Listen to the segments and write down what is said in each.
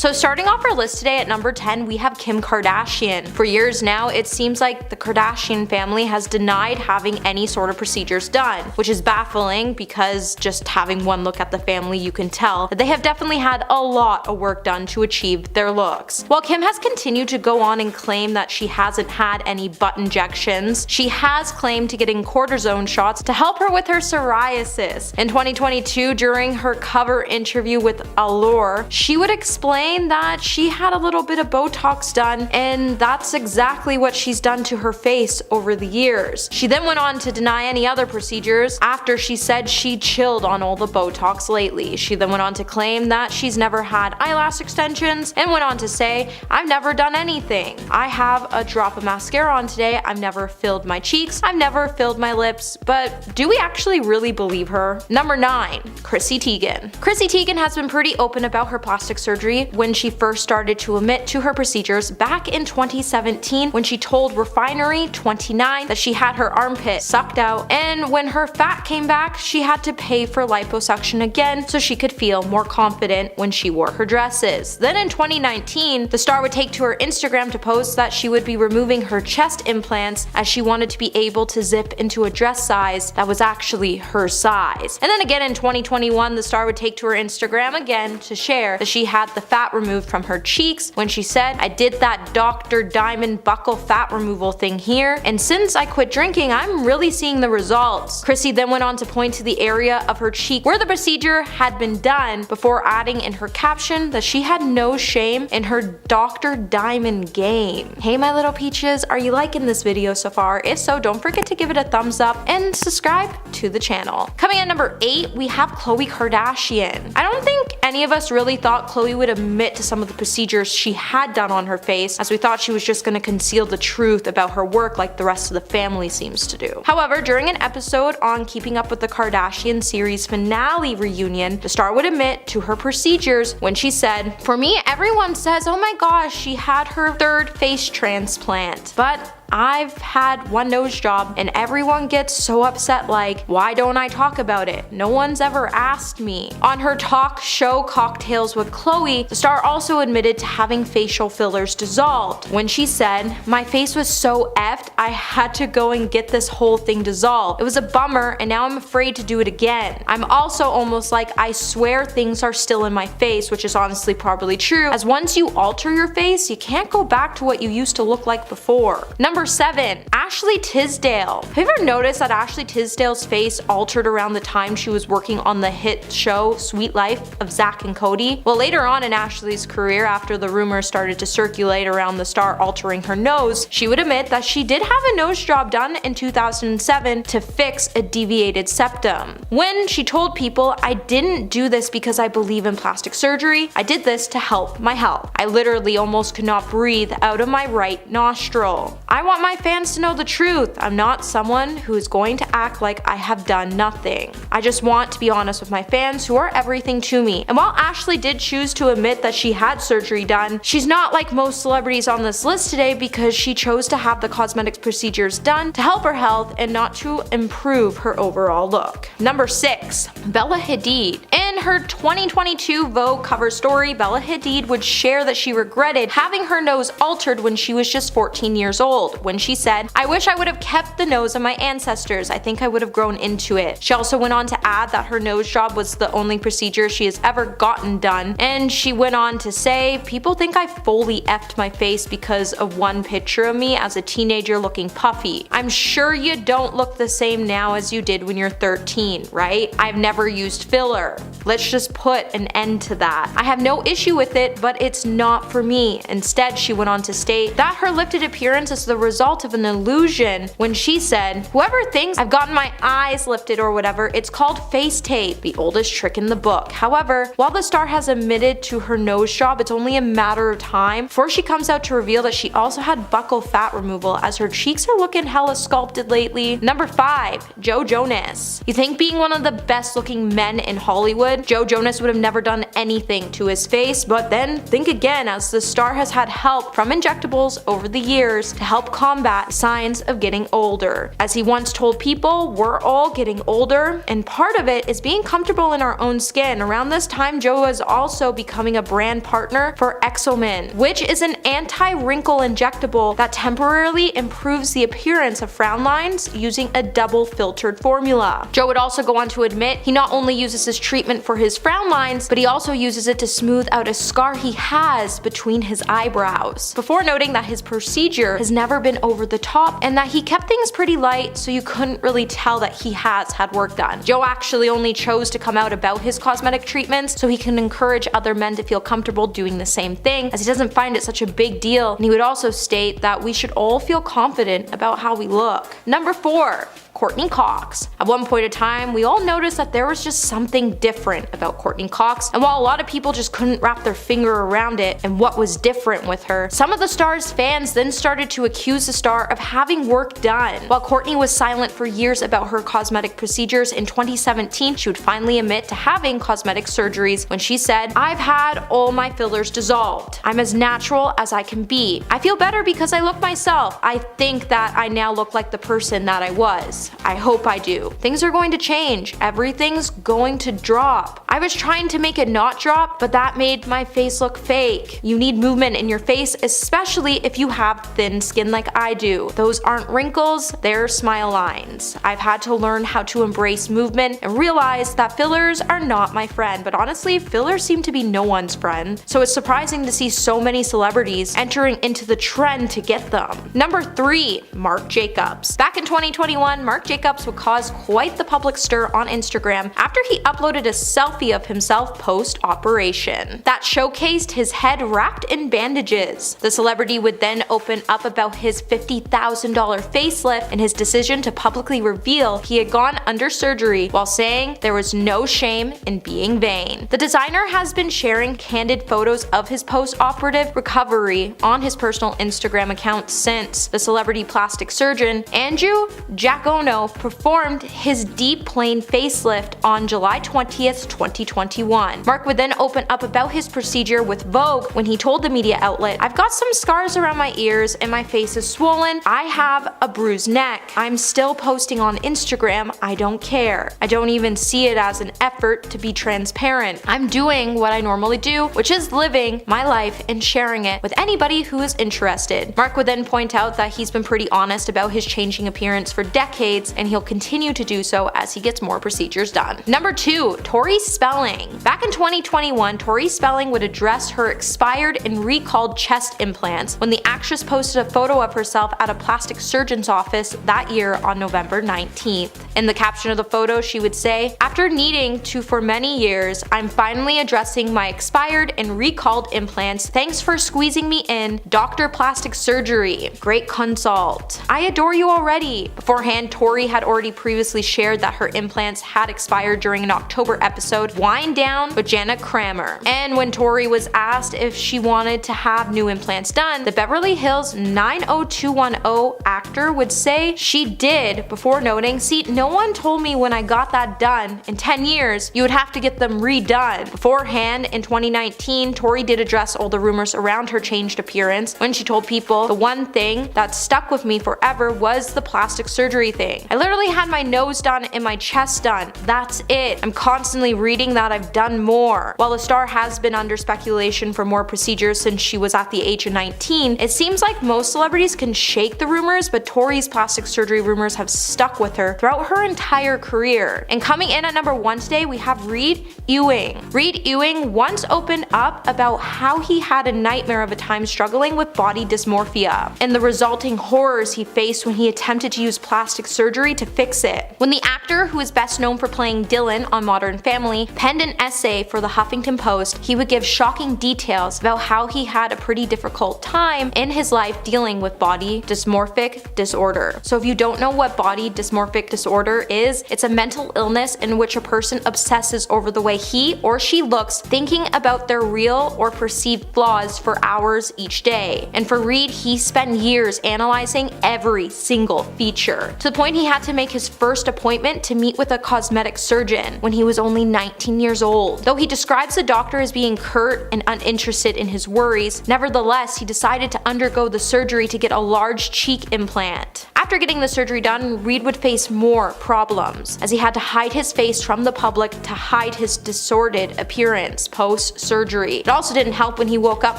So starting off our list today at number 10, we have Kim Kardashian. For years now, it seems like the Kardashian family has denied having any sort of procedures done, which is baffling because just having one look at the family, you can tell that they have definitely had a lot of work done to achieve their looks. While Kim has continued to go on and claim that she hasn't had any butt injections, she has claimed to getting cortisone shots to help her with her psoriasis. In 2022, during her cover interview with Allure, she would explain that she had a little bit of Botox done, and that's exactly what she's done to her face over the years. She then went on to deny any other procedures after she said she chilled on all the Botox lately. She then went on to claim that she's never had eyelash extensions and went on to say, "I've never done anything. I have a drop of mascara on today. I've never filled my cheeks. I've never filled my lips." But do we actually really believe her? Number 9. Chrissy Teigen. Chrissy Teigen has been pretty open about her plastic surgery when she first started to admit to her procedures back in 2017 when she told Refinery 29 that she had her armpit sucked out, and when her fat came back, she had to pay for liposuction again so she could feel more confident when she wore her dresses. Then in 2019, the star would take to her Instagram to post that she would be removing her chest implants as she wanted to be able to zip into a dress size that was actually her size. And then again in 2021, the star would take to her Instagram again to share that she had the fat removed from her cheeks when she said, "I did that Dr. Diamond buccal fat removal thing here, and since I quit drinking, I'm really seeing the results." Chrissy then went on to point to the area of her cheek where the procedure had been done before adding in her caption that she had no shame in her Dr. Diamond game. Hey my little peaches, are you liking this video so far? If so, don't forget to give it a thumbs up and subscribe to the channel. Coming at number 8, we have Khloe Kardashian. I don't think any of us really thought Khloe would admit to some of the procedures she had done on her face, as we thought she was just going to conceal the truth about her work like the rest of the family seems to do. However, during an episode on Keeping Up with the Kardashian series finale reunion, the star would admit to her procedures when she said, "For me, everyone says, oh my gosh, she had her 3rd face transplant. But I've had one nose job and everyone gets so upset like, why don't I talk about it? No one's ever asked me." On her talk show Cocktails with Khloe, the star also admitted to having facial fillers dissolved when she said, "My face was so effed, I had to go and get this whole thing dissolved. It was a bummer and now I'm afraid to do it again. I'm also almost like I swear things are still in my face," which is honestly probably true, as once you alter your face, you can't go back to what you used to look like before. Number 7. Ashley Tisdale. Have you ever noticed that Ashley Tisdale's face altered around the time she was working on the hit show Sweet Life of Zack and Cody? Well, later on in Ashley's career, after the rumors started to circulate around the star altering her nose, she would admit that she did have a nose job done in 2007 to fix a deviated septum. When she told people, "I didn't do this because I believe in plastic surgery, I did this to help my health. I literally almost could not breathe out of my right nostril. I want my fans to know the truth. I'm not someone who is going to act like I have done nothing. I just want to be honest with my fans who are everything to me." And while Ashley did choose to admit that she had surgery done, she's not like most celebrities on this list today because she chose to have the cosmetics procedures done to help her health and not to improve her overall look. Number 6. Bella Hadid. In her 2022 Vogue cover story, Bella Hadid would share that she regretted having her nose altered when she was just 14 years old, when she said, "I wish I would have kept the nose of my ancestors. I think I would have grown into it." She also went on to add that her nose job was the only procedure she has ever gotten done, and she went on to say, "People think I fully effed my face because of one picture of me as a teenager looking puffy. I'm sure you don't look the same now as you did when you're 13, right? I've never used filler. Let's just put an end to that. I have no issue with it, but it's not for me." Instead, she went on to state that her lifted appearance is the result of an illusion when she said, "Whoever thinks I've gotten my eyes lifted or whatever, it's called face tape, the oldest trick in the book." However, while the star has admitted to her nose job, it's only a matter of time before she comes out to reveal that she also had buccal fat removal, as her cheeks are looking hella sculpted lately. Number 5. Joe Jonas. You think being one of the best looking men in Hollywood, Joe Jonas would have never done anything to his face, but then think again, as the star has had help from injectables over the years to help help combat signs of getting older. As he once told people, we're all getting older, and part of it is being comfortable in our own skin. Around this time, Joe was also becoming a brand partner for Exomin, which is an anti-wrinkle injectable that temporarily improves the appearance of frown lines using a double filtered formula. Joe would also go on to admit he not only uses this treatment for his frown lines, but he also uses it to smooth out a scar he has between his eyebrows, before noting that his procedure has never been over the top and that he kept things pretty light so you couldn't really tell that he has had work done. Joe actually only chose to come out about his cosmetic treatments so he can encourage other men to feel comfortable doing the same thing, as he doesn't find it such a big deal, and he would also state that we should all feel confident about how we look. Number 4. Courtney Cox. At one point in time, we all noticed that there was just something different about Courtney Cox, and while a lot of people just couldn't wrap their finger around it and what was different with her, some of the star's fans then started to accuse the star of having work done. While Courtney was silent for years about her cosmetic procedures, in 2017 she would finally admit to having cosmetic surgeries when she said, "I've had all my fillers dissolved. I'm as natural as I can be. I feel better because I look myself. I think that I now look like the person that I was. I hope I do. Things are going to change. Everything's going to drop. I was trying to make it not drop, but that made my face look fake. You need movement in your face, especially if you have thin skin like I do. Those aren't wrinkles, they're smile lines. I've had to learn how to embrace movement and realize that fillers are not my friend." But honestly, fillers seem to be no one's friend, so it's surprising to see so many celebrities entering into the trend to get them. Number 3. Marc Jacobs. Back in 2021, Marc Jacobs would cause quite the public stir on Instagram after he uploaded a selfie of himself post-operation that showcased his head wrapped in bandages. The celebrity would then open up about his $50,000 facelift and his decision to publicly reveal he had gone under surgery, while saying there was no shame in being vain. The designer has been sharing candid photos of his post-operative recovery on his personal Instagram account since. The celebrity plastic surgeon Andrew Giacono performed his deep plane facelift on July 20th, 2021. Marc would then open up about his procedure with Vogue when he told the media outlet, "I've got some scars around my ears and my face is swollen. I have a bruised neck. I'm still posting on Instagram. I don't care. I don't even see it as an effort to be transparent. I'm doing what I normally do, which is living my life and sharing it with anybody who is interested." Marc would then point out that he's been pretty honest about his changing appearance for decades, and he'll continue to do so as he gets more procedures done. Number 2. Tori Spelling. Back in 2021, Tori Spelling would address her expired and recalled chest implants when the actress posted a photo of herself at a plastic surgeon's office that year on November 19th. In the caption of the photo, she would say, "After needing to for many years, I'm finally addressing my expired and recalled implants. Thanks for squeezing me in. Dr. Plastic Surgery. Great consult. I adore you already." Beforehand, Tori had already previously shared that her implants had expired during an October episode, Wind Down with Janet Kramer. And when Tori was asked if she wanted to have new implants done, the Beverly Hills 90210 actor would say she did, before noting, "See, no one told me when I got that done. In 10 years, you would have to get them redone." Beforehand, in 2019, Tori did address all the rumors around her changed appearance when she told people, "The one thing that stuck with me forever was the plastic surgery thing. I literally had my nose done and my chest done. That's it. I'm constantly reading that I've done more." While the star has been under speculation for more procedures since she was at the age of 19, it seems like most celebrities can shake the rumors, but Tori's plastic surgery rumors have stuck with her throughout her entire career. And coming in at number 1 today, we have Reed Ewing. Reed Ewing once opened up about how he had a nightmare of a time struggling with body dysmorphia and the resulting horrors he faced when he attempted to use plastic surgery to fix it. When the actor, who is best known for playing Dylan on Modern Family, penned an essay for the Huffington Post, he would give shocking details about how he had a pretty difficult time in his life dealing with body dysmorphic disorder. So if you don't know what body dysmorphic disorder disorder is, it's a mental illness in which a person obsesses over the way he or she looks, thinking about their real or perceived flaws for hours each day. And for Reed, he spent years analyzing every single feature, to the point he had to make his first appointment to meet with a cosmetic surgeon when he was only 19 years old. Though he describes the doctor as being curt and uninterested in his worries, nevertheless, he decided to undergo the surgery to get a large cheek implant. After getting the surgery done, Reed would face more problems, as he had to hide his face from the public to hide his disordered appearance post-surgery. It also didn't help when he woke up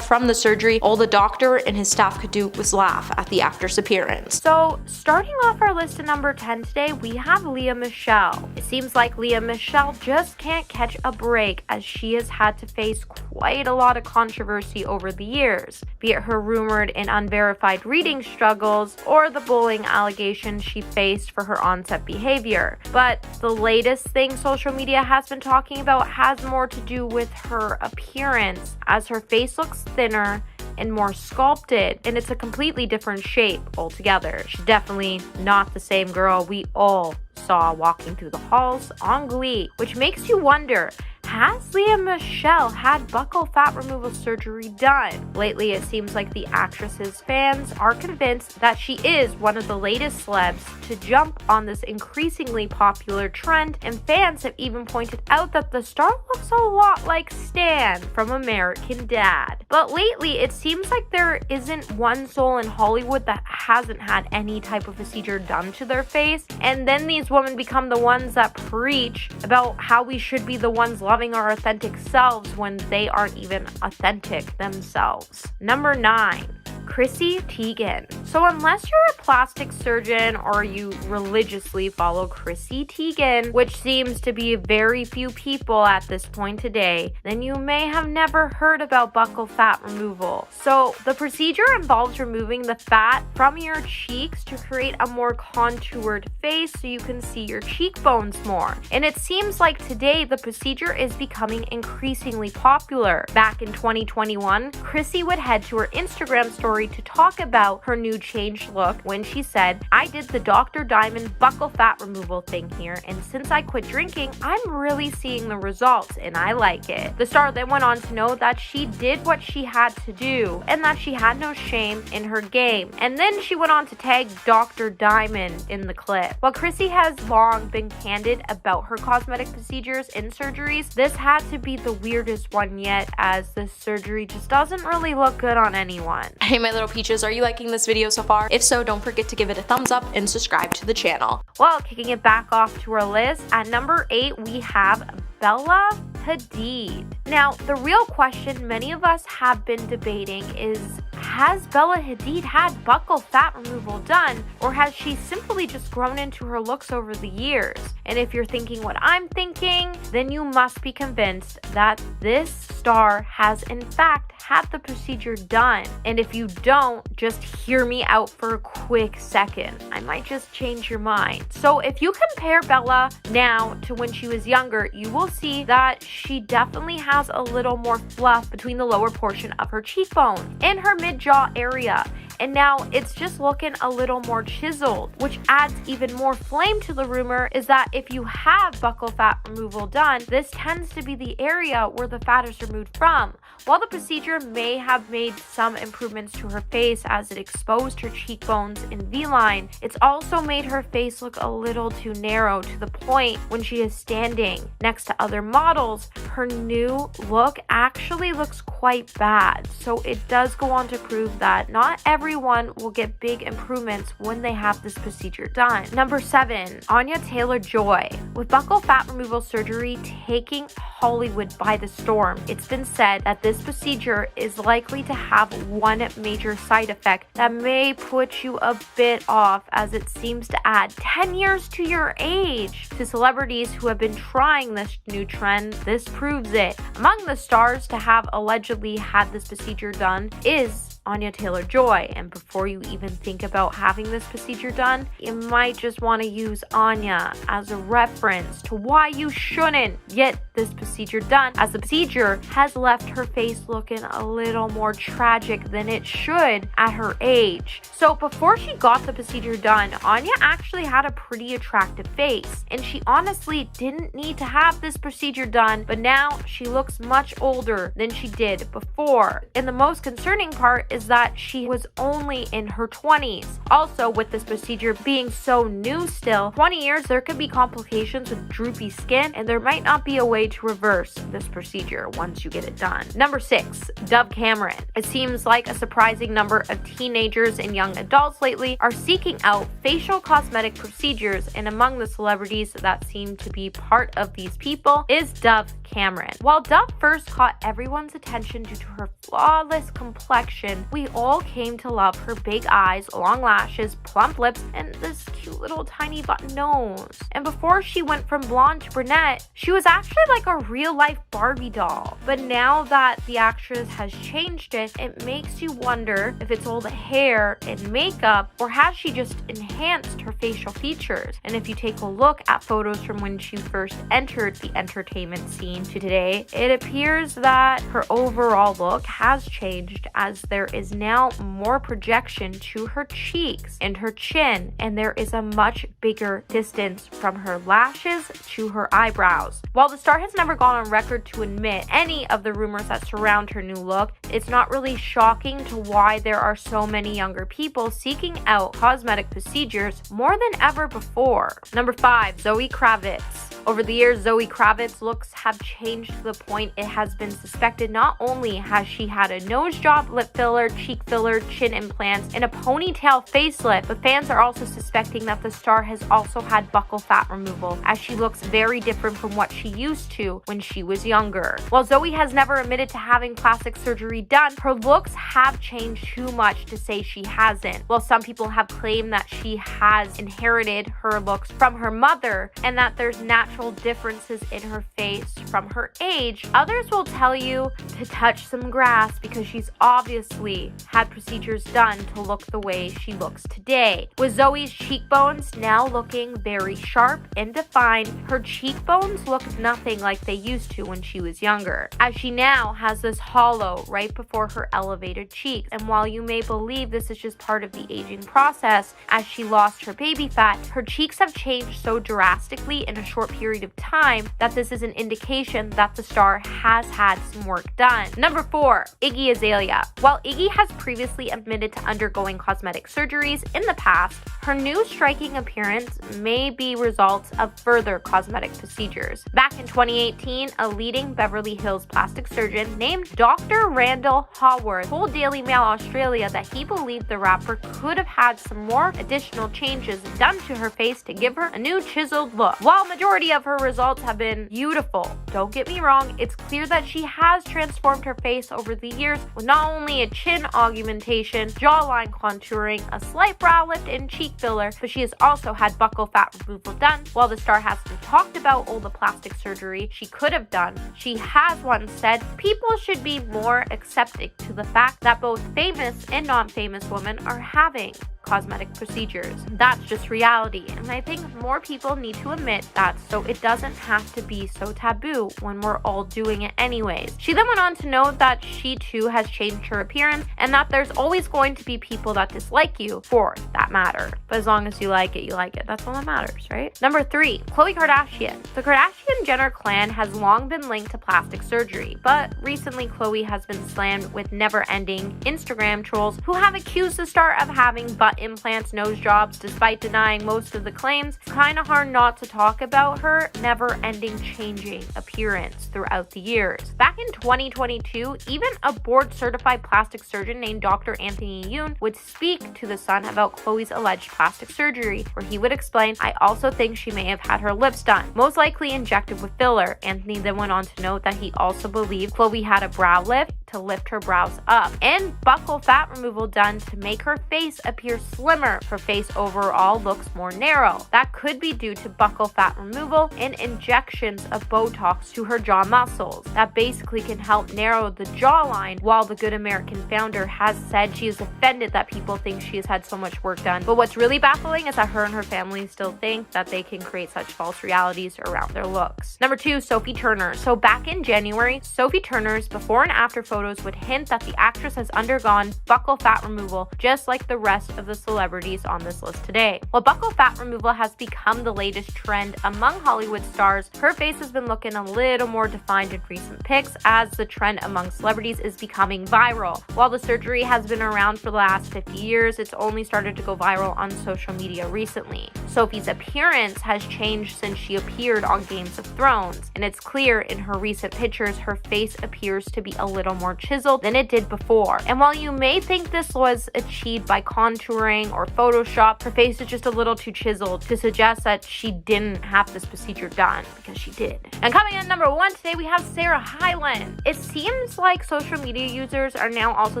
from the surgery, all the doctor and his staff could do was laugh at the actor's appearance. So, starting off our list at number 10 today, we have Lea Michele. It seems like Lea Michele just can't catch a break, as she has had to face quite a lot of controversy over the years, be it her rumored and unverified reading struggles or the bullying allegations she faced for her on-set behavior. But the latest thing social media has been talking about has more to do with her appearance, as her face looks thinner and more sculpted, and it's a completely different shape altogether. She's definitely not the same girl we all saw walking through the halls on Glee, which makes you wonder, has Lea Michele had buccal fat removal surgery done? Lately, it seems like the actress's fans are convinced that she is one of the latest celebs to jump on this increasingly popular trend, and fans have even pointed out that the star looks a lot like Stan from American Dad. But lately, it seems like there isn't one soul in Hollywood that hasn't had any type of procedure done to their face, and then these women become the ones that preach about how we should be the ones loving our authentic selves when they aren't even authentic themselves. Number 9. Chrissy Teigen. So unless you're a plastic surgeon or you religiously follow Chrissy Teigen, which seems to be very few people at this point today, then you may have never heard about buccal fat removal. So the procedure involves removing the fat from your cheeks to create a more contoured face so you can see your cheekbones more. And it seems like today the procedure is becoming increasingly popular. Back in 2021, Chrissy would head to her Instagram story to talk about her new changed look when she said, "I did the Dr. Diamond buccal fat removal thing here, and since I quit drinking, I'm really seeing the results and I like it." The star then went on to know that she did what she had to do and that she had no shame in her game. And then she went on to tag Dr. Diamond in the clip. While Chrissy has long been candid about her cosmetic procedures and surgeries, this had to be the weirdest one yet, as the surgery just doesn't really look good on anyone. Hey my little peaches, are you liking this video so far? If so, don't forget to give it a thumbs up and subscribe to the channel. Well, kicking it back off to our list, at number 8 we have Bella Hadid. Now, the real question many of us have been debating is, has Bella Hadid had buccal fat removal done, or has she simply just grown into her looks over the years? And if you're thinking what I'm thinking, then you must be convinced that this star has in fact had the procedure done. And if you don't, just hear me out for a quick second. I might just change your mind. So if you compare Bella now to when she was younger, you will see that she definitely has a little more fluff between the lower portion of her cheekbone and her mid-jaw area. And now it's just looking a little more chiseled, which adds even more flame to the rumor is that if you have buccal fat removal done, this tends to be the area where the fat is removed from. While the procedure may have made some improvements to her face as it exposed her cheekbones in V-line, it's also made her face look a little too narrow, to the point when she is standing next to other models, her new look actually looks quite bad. So it does go on to prove that not everyone will get big improvements when they have this procedure done. Number 7, Anya Taylor-Joy. With buccal fat removal surgery taking Hollywood by the storm, it's been said that this procedure is likely to have one major side effect that may put you a bit off, as it seems to add 10 years to your age. To celebrities who have been trying this new trend, this proves it. Among the stars to have allegedly had this procedure done is Anya Taylor-Joy, and before you even think about having this procedure done, you might just want to use Anya as a reference to why you shouldn't get this procedure done, as the procedure has left her face looking a little more tragic than it should at her age. So before she got the procedure done, Anya actually had a pretty attractive face, and she honestly didn't need to have this procedure done, but now she looks much older than she did before. And the most concerning part is that she was only in her 20s. Also, with this procedure being so new still, 20 years there could be complications with droopy skin, and there might not be a way to reverse this procedure once you get it done. Number 6, Dove Cameron. It seems like a surprising number of teenagers and young adults lately are seeking out facial cosmetic procedures, and among the celebrities that seem to be part of these people is Dove Cameron. While Dove first caught everyone's attention due to her flawless complexion, we all came to love her big eyes, long lashes, plump lips, and this cute little tiny button nose. And before she went from blonde to brunette, she was actually like a real-life Barbie doll. But now that the actress has changed it, it makes you wonder if it's all the hair and makeup, or has she just enhanced her facial features? And if you take a look at photos from when she first entered the entertainment scene to today, it appears that her overall look has changed, as there is now more projection to her cheeks and her chin, and there is a much bigger distance from her lashes to her eyebrows. While the star has never gone on record to admit any of the rumors that surround her new look, it's not really shocking to why there are so many younger people seeking out cosmetic procedures more than ever before. Number 5, Zoe Kravitz. Over the years, Zoe Kravitz's looks have changed to the point it has been suspected not only has she had a nose job, lip filler, cheek filler, chin implants, and a ponytail facelift, but fans are also suspecting that the star has also had buccal fat removal, as she looks very different from what she used to when she was younger. While Zoe has never admitted to having plastic surgery done, her looks have changed too much to say she hasn't. While some people have claimed that she has inherited her looks from her mother and that there's natural differences in her face from her age, others will tell you to touch some grass because she's obviously had procedures done to look the way she looks today. With Zoe's cheekbones now looking very sharp and defined, her cheekbones look nothing like they used to when she was younger, as she now has this hollow right before her elevated cheeks. And while you may believe this is just part of the aging process, as she lost her baby fat, her cheeks have changed so drastically in a short period of time that this is an indication that the star has had some work done. Number 4, Iggy Azalea. While Iggy has previously admitted to undergoing cosmetic surgeries in the past, her new striking appearance may be results of further cosmetic procedures. Back in 2018, a leading Beverly Hills plastic surgeon named Dr. Randall Haworth told Daily Mail Australia that he believed the rapper could have had some more additional changes done to her face to give her a new chiseled look. While majority of her results have been beautiful, don't get me wrong, it's clear that she has transformed her face over the years with not only a chin augmentation, jawline contouring, a slight brow lift, and cheek filler, but she has also had buccal fat removal done. While the star hasn't talked about all the plastic surgery she could have done, she has once said people should be more accepting to the fact that both famous and non-famous women are having cosmetic procedures. That's just reality, and I think more people need to admit that so it doesn't have to be so taboo when we're all doing it anyways. She then went on to note that she too has changed her appearance and that there's always going to be people that dislike you for that matter. But as long as you like it, you like it. That's all that matters, right? Number 3, Khloe Kardashian. The Kardashian-Jenner clan has long been linked to plastic surgery, but recently Khloe has been slammed with never-ending Instagram trolls who have accused the star of having butt implants, nose jobs, despite denying most of the claims. It's kind of hard not to talk about her never-ending changing appearance throughout the years. Back in 2022, even a board-certified plastic surgeon named Dr. Anthony Yoon would speak to The Sun about Khloe's alleged plastic surgery, where he would explain, "I also think she may have had her lips done, most likely injected with filler." Anthony then went on to note that he also believed Khloe had a brow lift to lift her brows up, and buccal fat removal done to make her face appear slimmer. Her face overall looks more narrow. That could be due to buccal fat removal and injections of Botox to her jaw muscles. That basically can help narrow the jawline, while the Good American founder has said she is offended that people think she has had so much work done. But what's really baffling is that her and her family still think that they can create such false realities around their looks. Number 2, Sophie Turner. So back in January, Sophie Turner's before and after photos would hint that the actress has undergone buccal fat removal, just like the rest of the celebrities on this list today. While buccal fat removal has become the latest trend among Hollywood stars, her face has been looking a little more defined in recent pics as the trend among celebrities is becoming viral. While the surgery has been around for the last 50 years, it's only started to go viral on social media recently. Sophie's appearance has changed since she appeared on Games of Thrones, and it's clear in her recent pictures her face appears to be a little more chiseled than it did before. And while you may think this was achieved by contouring or Photoshop, her face is just a little too chiseled to suggest that she didn't have this procedure done, because she did. And coming in number 1 today, we have Sarah Hyland. It seems like social media users are now also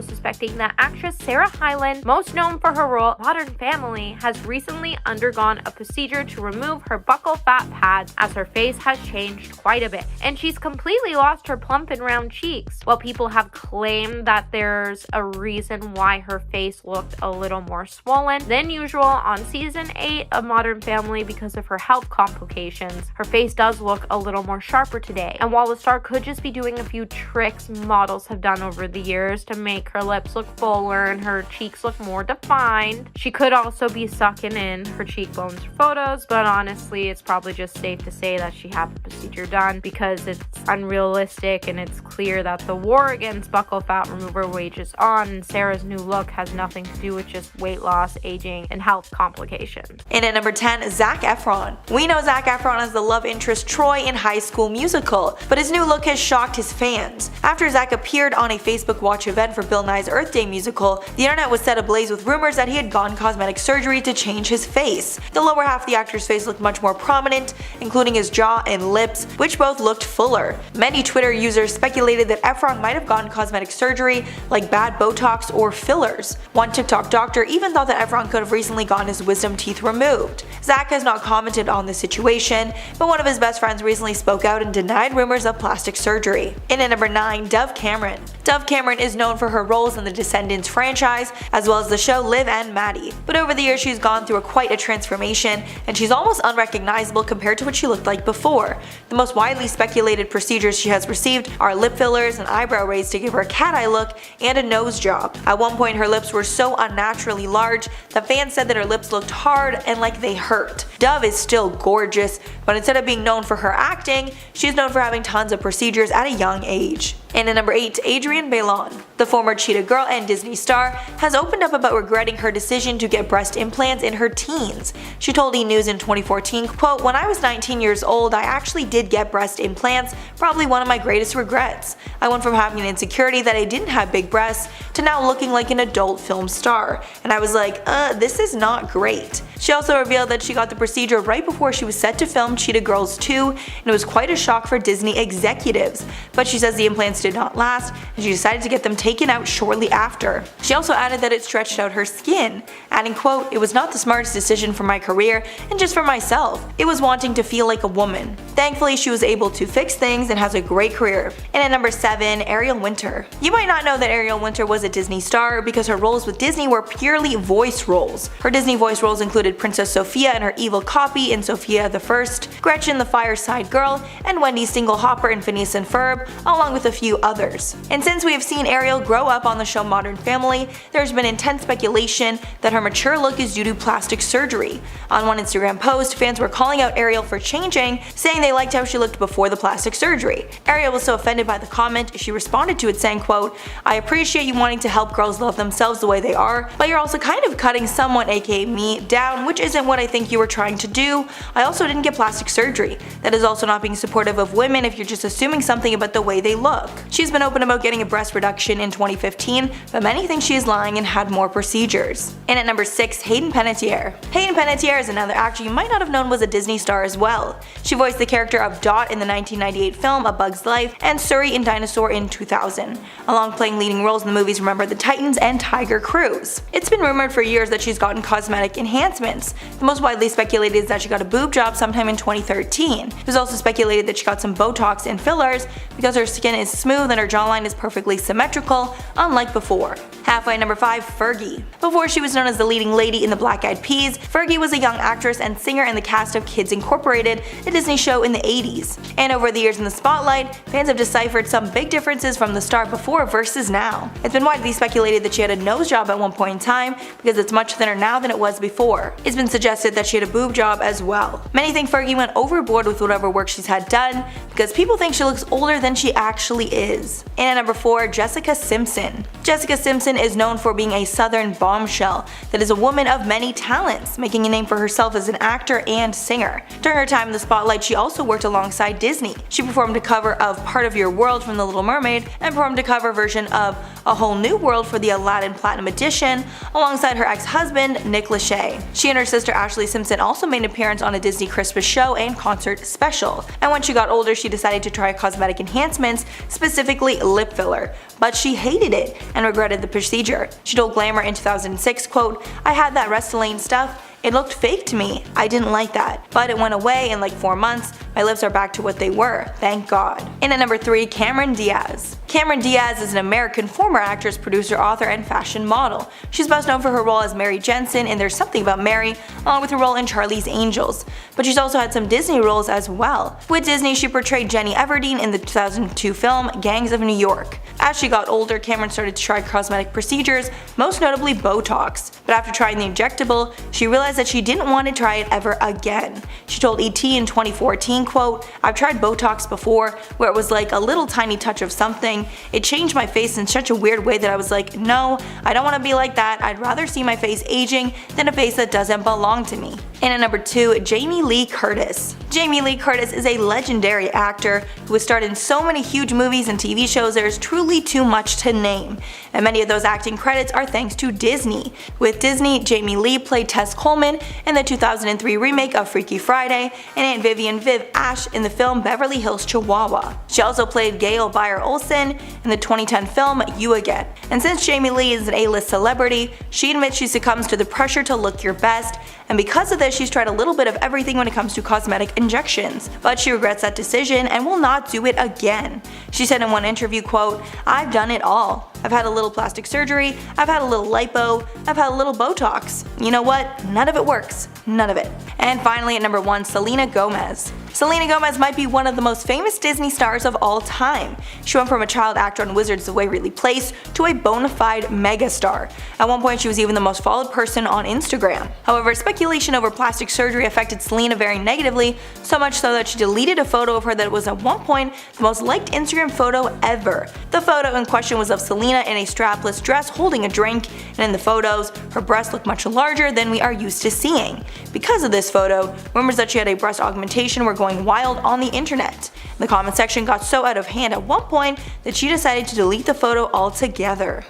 suspecting that actress Sarah Hyland, most known for her role in Modern Family, has recently undergone a procedure to remove her buccal fat pads, as her face has changed quite a bit, and she's completely lost her plump and round cheeks. While people have claimed that there's a reason why her face looked a little more swollen than usual on season 8 of Modern Family because of her health complications, her face does look a little more sharper today. And while the star could just be doing a few tricks models have done over the years to make her lips look fuller and her cheeks look more defined, she could also be sucking in her cheekbones for photos, but honestly it's probably just safe to say that she had the procedure done because it's unrealistic and it's clear that the war against buccal fat remover wages on, and Sarah's new look has nothing to do with just weight loss, aging, and health complications. And at number 10, Zac Efron. We know Zac Efron as the love interest Troy in High School Musical, but his new look has shocked his fans. After Zac appeared on a Facebook Watch event for Bill Nye's Earth Day musical, the internet was set ablaze with rumors that he had gone cosmetic surgery to change his face. The lower half of the actor's face looked much more prominent, including his jaw and lips, which both looked fuller. Many Twitter users speculated that Efron might have gone cosmetic surgery, like bad Botox or fillers. One TikTok doctor even thought that Efron could have recently gotten his wisdom teeth removed. Zac has not commented on the situation, but one of his best friends recently spoke out and denied rumors of plastic surgery. And at number 9, Dove Cameron. Dove Cameron is known for her roles in the Descendants franchise, as well as the show Liv and Maddie. But over the years she's gone through quite a transformation, and she's almost unrecognizable compared to what she looked like before. The most widely speculated procedures she has received are lip fillers and eyebrow raises to give her a cat eye look and a nose job. At one point her lips were so unnaturally large that fans said that her lips looked hard and like they hurt. Dove is still gorgeous, but instead of being known for her acting, she's known for having tons of procedures at a young age. And at number 8, Adrienne Bailon. The former Cheetah Girl and Disney star has opened up about regretting her decision to get breast implants in her teens. She told E! News in 2014, quote, "When I was 19 years old, I actually did get breast implants, probably one of my greatest regrets. I went from having an insecurity that I didn't have big breasts to now looking like an adult film star. And I was like, this is not great." She also revealed that she got the procedure right before she was set to film Cheetah Girls 2, and it was quite a shock for Disney executives. But she says the implants did not last, and she decided to get them taken out shortly after. She also added that it stretched out her skin, adding, quote, "It was not the smartest decision for my career and just for myself. It was wanting to feel like a woman." Thankfully, she was able to fix things and has a great career. And at number 7, Ariel Winter. You might not know that Ariel Winter was a Disney star because her roles with Disney were purely voice roles. Her Disney voice roles included Princess Sophia and her evil copy in Sophia the First, Gretchen the Fireside Girl, and Wendy Stinglehopper in Phineas and Ferb, along with a few others. And since we have seen Ariel grow up on the show Modern Family, there's been intense speculation that her mature look is due to plastic surgery. On one Instagram post, fans were calling out Ariel for changing, saying they liked how she looked before the plastic surgery. Ariel was so offended by the comment, she responded to it saying, quote, "I appreciate you wanting to help girls love themselves the way they are, but you're also kind of cutting someone, aka me, down, which isn't what I think you were trying to do. I also didn't get plastic surgery. That is also not being supportive of women if you're just assuming something about the way they look." She's been open about getting a breast reduction in 2015, but many think she is lying and had more procedures. And at number 6, Hayden Panettiere. Hayden Panettiere is another actor you might not have known was a Disney star as well. She voiced the character of Dot in the 1998 film A Bug's Life and Suri in Dinosaur in 2000, along playing leading roles in the movies Remember the Titans and Tiger Cruise. It's been rumored for years that she's gotten cosmetic enhancements. The most widely speculated is that she got a boob job sometime in 2013. It was also speculated that she got some Botox and fillers because her skin is smooth and her jawline is perfectly symmetrical, unlike before. Halfway, number 5, Fergie. Before she was known as the leading lady in the Black Eyed Peas, Fergie was a young actress and singer in the cast of Kids Incorporated, a Disney show in the 80s. And over the years in the spotlight, fans have deciphered some big differences from the star before versus now. It's been widely speculated that she had a nose job at one point in time because it's much thinner now than it was before. It's been suggested that she had a boob job as well. Many think Fergie went overboard with whatever work she's had done because people think she looks older than she actually is. And at number 4, Jessica Simpson. Jessica Simpson is known for being a southern bombshell that is a woman of many talents, making a name for herself as an actor and singer. During her time in the spotlight, she also worked alongside Disney. She performed a cover of Part of Your World from The Little Mermaid and performed a cover version of A Whole New World for the Aladdin Platinum Edition alongside her ex-husband Nick Lachey. She and her sister Ashley Simpson also made an appearance on a Disney Christmas show and concert special. And when she got older, she decided to try cosmetic enhancements, specifically lip filler, but she hated it and regretted the procedure. She told Glamour in 2006, quote, "I had that Restylane stuff. It looked fake to me. I didn't like that. But it went away in like 4 months. My lips are back to what they were. Thank God." And at number 3, Cameron Diaz. Cameron Diaz is an American former actress, producer, author, and fashion model. She's best known for her role as Mary Jensen in There's Something About Mary, along with her role in Charlie's Angels. But she's also had some Disney roles as well. With Disney, she portrayed Jenny Everdeen in the 2002 film Gangs of New York. As she got older, Cameron started to try cosmetic procedures, most notably Botox. But after trying the injectable, she realized that she didn't want to try it ever again. She told ET in 2014, quote, "I've tried Botox before, where it was like a little tiny touch of something. It changed my face in such a weird way that I was like, no, I don't want to be like that. I'd rather see my face aging than a face that doesn't belong to me." And at number 2, Jamie Lee Curtis. Jamie Lee Curtis is a legendary actor who has starred in so many huge movies and TV shows there is truly too much to name. And many of those acting credits are thanks to Disney. With Disney, Jamie Lee played Tess Coleman in the 2003 remake of Freaky Friday and Aunt Vivian Viv Ash in the film Beverly Hills Chihuahua. She also played Gail Bayer Olsen in the 2010 film You Again. And since Jamie Lee is an A-list celebrity, she admits she succumbs to the pressure to look your best, and because of this she's tried a little bit of everything when it comes to cosmetic injections. But she regrets that decision and will not do it again. She said in one interview, quote, "I've done it all. I've had a little plastic surgery, I've had a little lipo, I've had a little Botox. You know what? None of it works. None of it." And finally at number 1, Selena Gomez. Selena Gomez might be one of the most famous Disney stars of all time. She went from a child actor on Wizards of Waverly Place to a bona fide megastar. At one point she was even the most followed person on Instagram. However, speculation over plastic surgery affected Selena very negatively, so much so that she deleted a photo of her that was at one point the most liked Instagram photo ever. The photo in question was of Selena in a strapless dress holding a drink, and in the photos, her breasts look much larger than we are used to seeing. Because of this photo, rumors that she had a breast augmentation were going wild on the internet. The comment section got so out of hand at one point that she decided to delete the photo altogether.